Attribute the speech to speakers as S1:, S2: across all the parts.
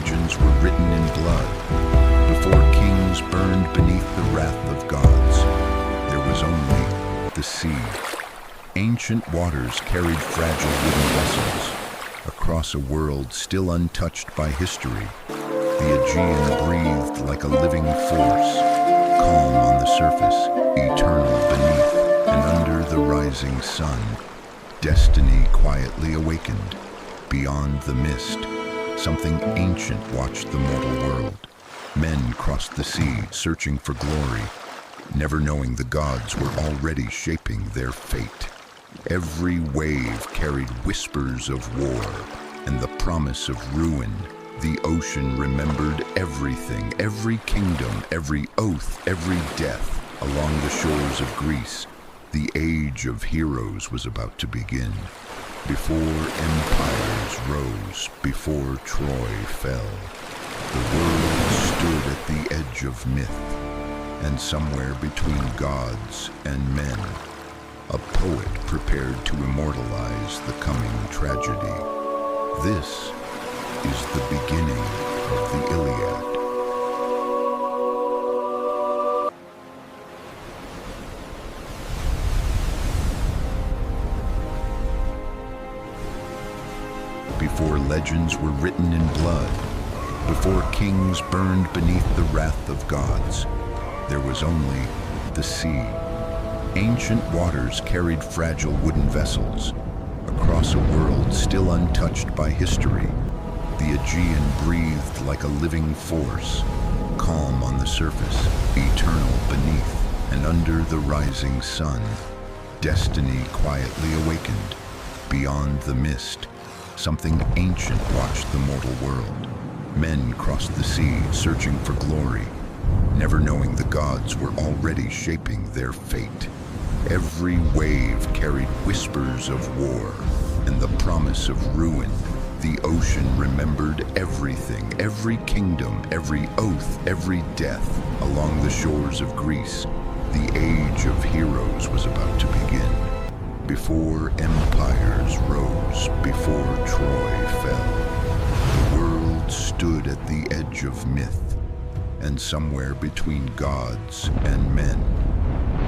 S1: legends were written in blood, before kings burned beneath the wrath of gods, there was only the sea. Ancient waters carried fragile wooden vessels across a world still untouched by history. The Aegean breathed like a living force, calm on the surface, eternal beneath, and under the rising sun. Destiny quietly awakened. Beyond the mist, something ancient watched the mortal world. Men crossed the sea, searching for glory, never knowing the gods were already shaping their fate. Every wave carried whispers of war and the promise of ruin. The ocean remembered everything, every kingdom, every oath, every death. Along the shores of Greece, the age of heroes was about to begin. Before empires rose, before Troy fell, the world stood at the edge of myth, and somewhere between gods and men, a poet prepared to immortalize the coming tragedy. This is the beginning of the Iliad. Before legends were written in blood, before kings burned beneath the wrath of gods, there was only the sea. Ancient waters carried fragile wooden vessels across a world still untouched by history. The Aegean breathed like a living force, calm on the surface, eternal beneath, and under the rising sun. Destiny quietly awakened. Beyond the mist, something ancient watched the mortal world. Men crossed the sea, searching for glory, never knowing the gods were already shaping their fate. Every wave carried whispers of war and the promise of ruin. The ocean remembered everything, every kingdom, every oath, every death. Along the shores of Greece, the age of heroes was about to begin. Before empires rose, before Troy fell, the world stood at the edge of myth, and somewhere between gods and men,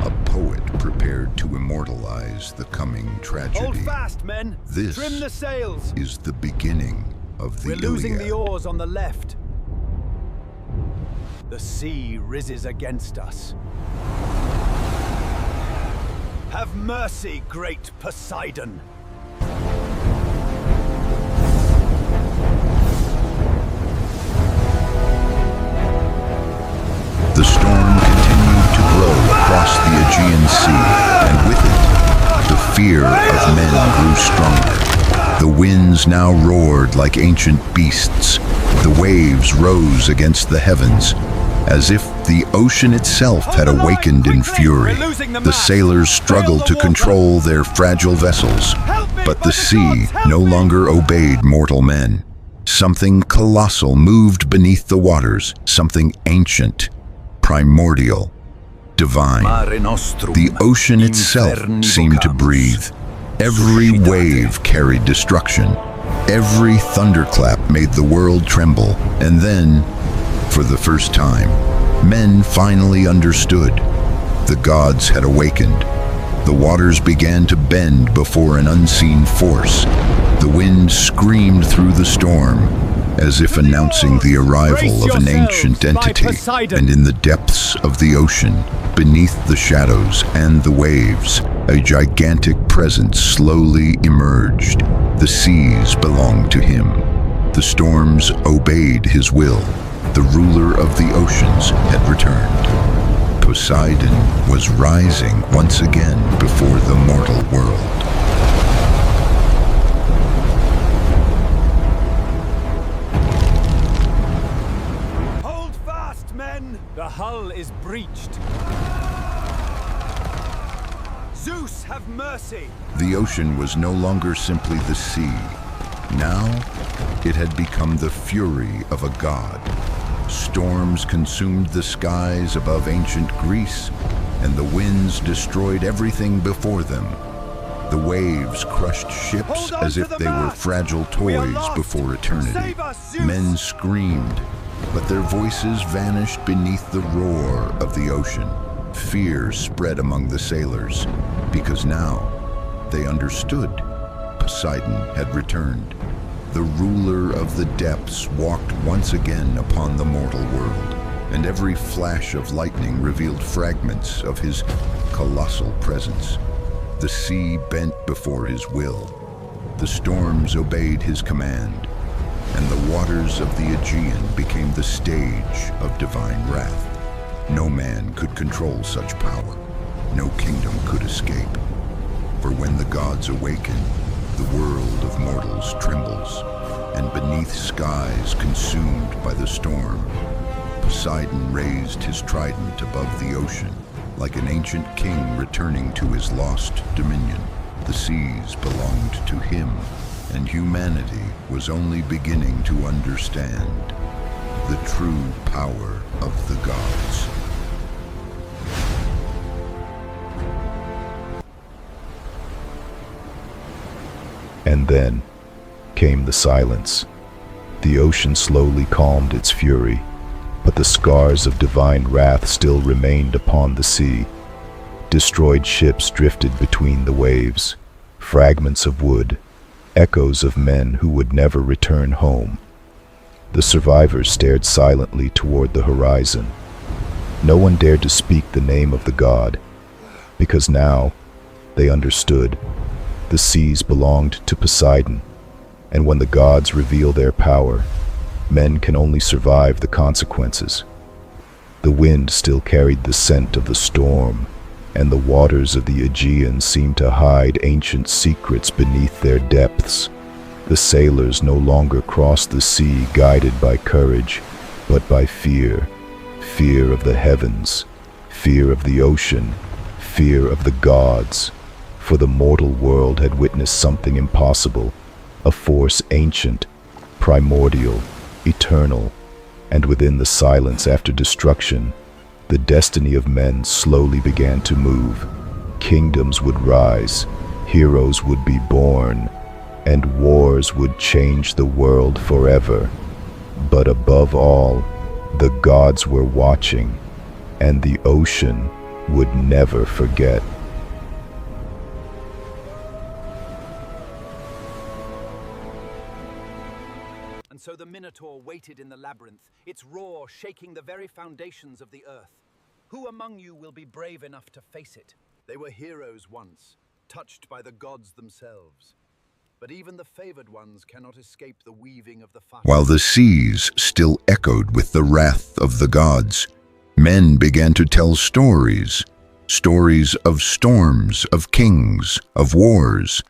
S1: a poet prepared to immortalize the coming tragedy.
S2: Hold fast, men!
S1: This
S2: Trim the sails!
S1: is the beginning of the
S2: We're losing
S1: Iliad.
S2: the oars on the left. The sea rises against us. Have mercy, great Poseidon!
S1: The storm continued to blow across the Aegean Sea, and with it, the fear of men grew stronger. The winds now roared like ancient beasts. The waves rose against the heavens, as if the ocean itself had awakened in fury. The sailors struggled to control their fragile vessels, but the sea no longer obeyed mortal men. Something colossal moved beneath the waters, something ancient, primordial, divine. The ocean itself seemed to breathe. Every wave carried destruction. Every thunderclap made the world tremble. And then, for the first time, men finally understood. The gods had awakened. The waters began to bend before an unseen force. The wind screamed through the storm, as if announcing the arrival of an ancient entity. And in the depths of the ocean, beneath the shadows and the waves, a gigantic presence slowly emerged. The seas belonged to him. The storms obeyed his will. The ruler of the oceans had returned. Poseidon was rising once again before the mortal world.
S2: Hold fast, men! The hull is breached. Zeus, have mercy!
S1: The ocean was no longer simply the sea. Now, it had become the fury of a god. Storms consumed the skies above ancient Greece, and the winds destroyed everything before them. The waves crushed ships
S2: Hold on
S1: as
S2: to
S1: if
S2: the
S1: they were
S2: mast.
S1: fragile
S2: We are
S1: toys
S2: lost.
S1: before eternity.
S2: Save us, Zeus.
S1: Men screamed, but their voices vanished beneath the roar of the ocean. Fear spread among the sailors, because now they understood. Poseidon had returned. The ruler of the depths walked once again upon the mortal world, and every flash of lightning revealed fragments of his colossal presence. The sea bent before his will. The storms obeyed his command, and the waters of the Aegean became the stage of divine wrath. No man could control such power. No kingdom could escape. For when the gods awaken, the world of mortals trembles, and beneath skies consumed by the storm, Poseidon raised his trident above the ocean, like an ancient king returning to his lost dominion. The seas belonged to him, and humanity was only beginning to understand the true power of the gods.
S3: And then came the silence. The ocean slowly calmed its fury, but the scars of divine wrath still remained upon the sea. Destroyed ships drifted between the waves, fragments of wood, echoes of men who would never return home. The survivors stared silently toward the horizon. No one dared to speak the name of the god, because now they understood. The seas belonged to Poseidon, and when the gods reveal their power, men can only survive the consequences. The wind still carried the scent of the storm, and the waters of the Aegean seemed to hide ancient secrets beneath their depths. The sailors no longer crossed the sea guided by courage, but by fear. Fear of the heavens, fear of the ocean, fear of the gods. For the mortal world had witnessed something impossible, a force ancient, primordial, eternal, and within the silence after destruction, the destiny of men slowly began to move. Kingdoms would rise, heroes would be born, and wars would change the world forever. But above all, the gods were watching, and the ocean would never forget.
S2: And so the Minotaur waited in the labyrinth, its roar shaking the very foundations of the earth. Who among you will be brave enough to face it? They were heroes once, touched by the gods themselves. But even the favored ones cannot escape the weaving of the fire.
S1: While the seas still echoed with the wrath of the gods, men began to tell stories. Stories of storms, of kings, of wars,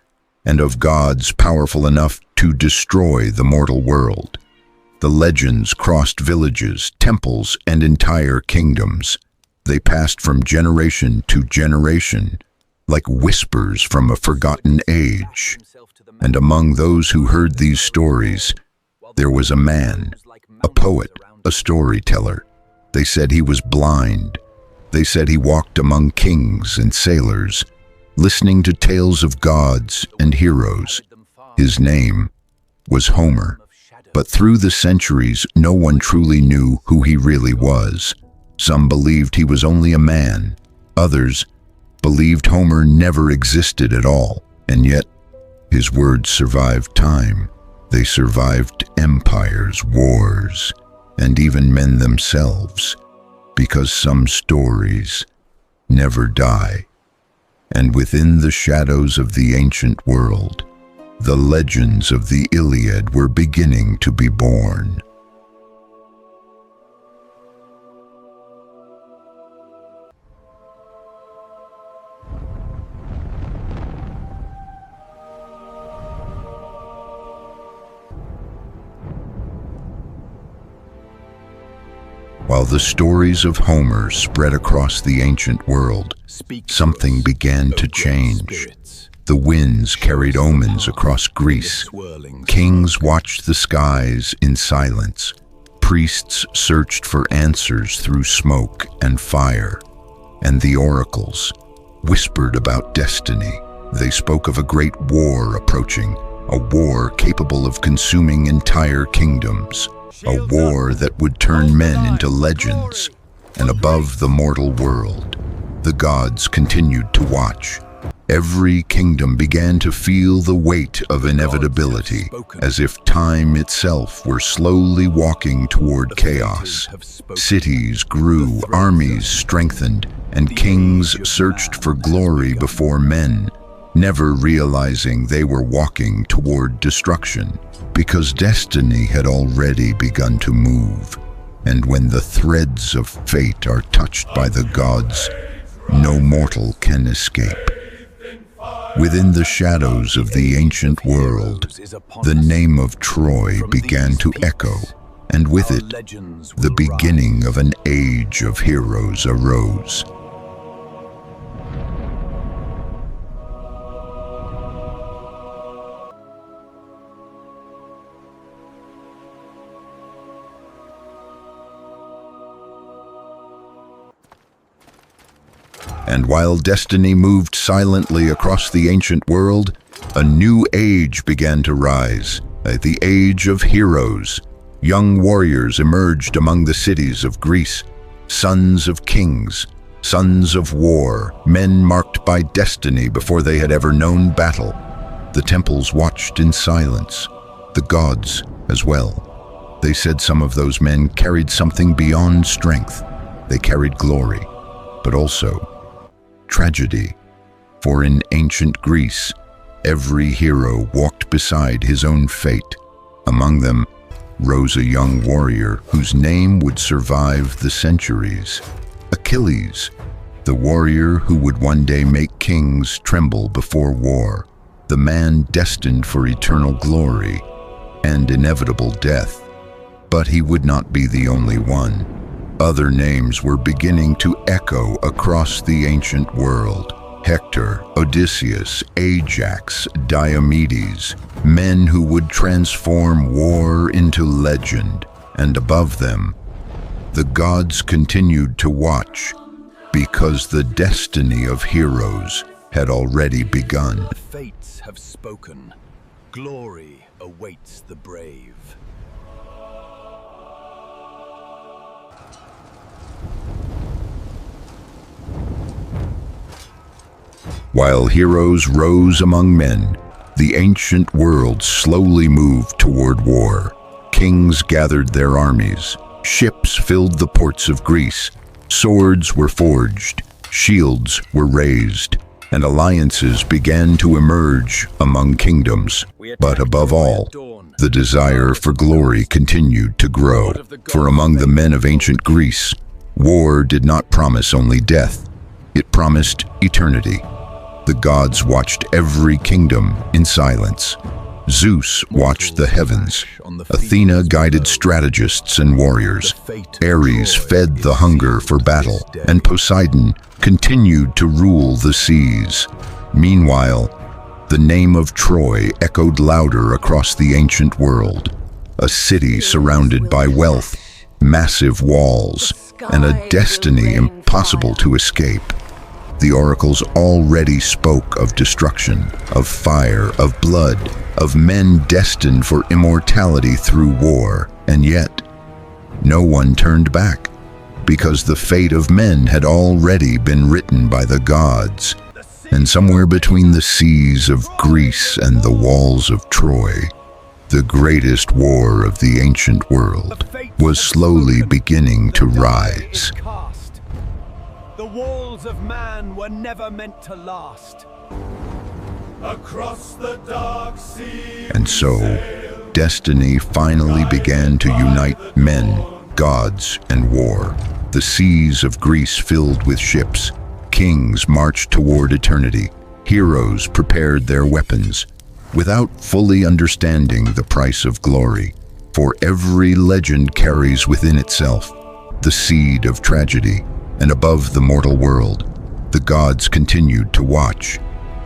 S1: and of gods powerful enough to destroy the mortal world. The legends crossed villages, temples, and entire kingdoms. They passed from generation to generation, like whispers from a forgotten age. And among those who heard these stories, there was a man, a poet, a storyteller. They said he was blind. They said he walked among kings and sailors, listening to tales of gods and heroes. His name was Homer. But through the centuries, no one truly knew who he really was. Some believed he was only a man. Others believed Homer never existed at all. And yet, his words survived time. They survived empires, wars, and even men themselves, because some stories never die. And within the shadows of the ancient world, the legends of the Iliad were beginning to be born. While the stories of Homer spread across the ancient world, something began to change. The winds carried omens across Greece. Kings watched the skies in silence. Priests searched for answers through smoke and fire. And the oracles whispered about destiny, They spoke of a great war approaching, a war capable of consuming entire kingdoms, a war that would turn men into legends. And above the mortal world, the gods continued to watch. Every kingdom began to feel the weight of inevitability, as if time itself were slowly walking toward chaos. Cities grew, armies strengthened, and kings searched for glory before men, never realizing they were walking toward destruction, because destiny had already begun to move. And when the threads of fate are touched by the gods, no mortal can escape. Within the shadows of the ancient world, the name of Troy began to echo, and with it, the beginning of an age of heroes arose. And while destiny moved silently across the ancient world, a new age began to rise, the age of heroes. Young warriors emerged among the cities of Greece, sons of kings, sons of war, men marked by destiny before they had ever known battle. The temples watched in silence, the gods as well. They said some of those men carried something beyond strength. They carried glory, but also tragedy, for in ancient Greece, every hero walked beside his own fate. Among them rose a young warrior whose name would survive the centuries, Achilles, the warrior who would one day make kings tremble before war, the man destined for eternal glory and inevitable death. But he would not be the only one. Other names were beginning to echo across the ancient world. Hector, Odysseus, Ajax, Diomedes, men who would transform war into legend. And above them, the gods continued to watch, because the destiny of heroes had already begun.
S2: The fates have spoken. Glory awaits the brave.
S1: While heroes rose among men, the ancient world slowly moved toward war. Kings gathered their armies, ships filled the ports of Greece, swords were forged, shields were raised, and alliances began to emerge among kingdoms. But above all, the desire for glory continued to grow. For among the men of ancient Greece, war did not promise only death, it promised eternity. The gods watched every kingdom in silence. Zeus watched the heavens. Athena guided strategists and warriors. Ares fed the hunger for battle, and Poseidon continued to rule the seas. Meanwhile, the name of Troy echoed louder across the ancient world. A city surrounded by wealth, massive walls, and a destiny impossible to escape. The oracles already spoke of destruction, of fire, of blood, of men destined for immortality through war, and yet no one turned back, because the fate of men had already been written by the gods. And somewhere between the seas of Greece and the walls of Troy, the greatest war of the ancient world was slowly beginning to rise.
S2: The walls of man were never meant to last. Across the dark sea.
S1: And so, destiny finally began to unite men, gods, and war. The seas of Greece filled with ships. Kings marched toward eternity. Heroes prepared their weapons, without fully understanding the price of glory. For every legend carries within itself the seed of tragedy. And above the mortal world, the gods continued to watch.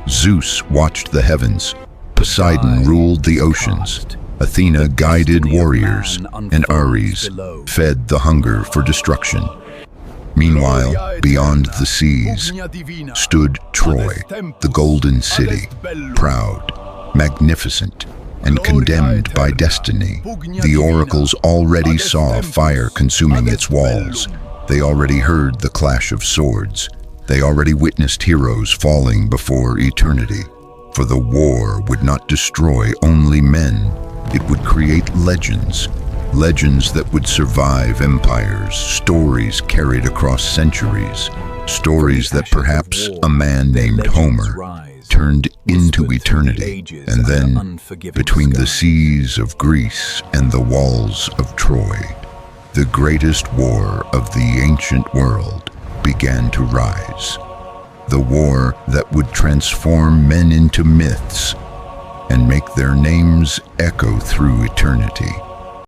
S1: Zeus watched the heavens, Poseidon ruled the oceans, Athena guided warriors, and Ares fed the hunger for destruction. Meanwhile, beyond the seas, stood Troy, the golden city, proud, magnificent, and condemned by destiny. The oracles already saw fire consuming its walls. They already heard the clash of swords. They already witnessed heroes falling before eternity. For the war would not destroy only men. It would create legends. Legends that would survive empires, stories carried across centuries, stories that perhaps a man named Homer turned into eternity, and then, between the seas of Greece and the walls of Troy, the greatest war of the ancient world began to rise. The war that would transform men into myths and make their names echo through eternity.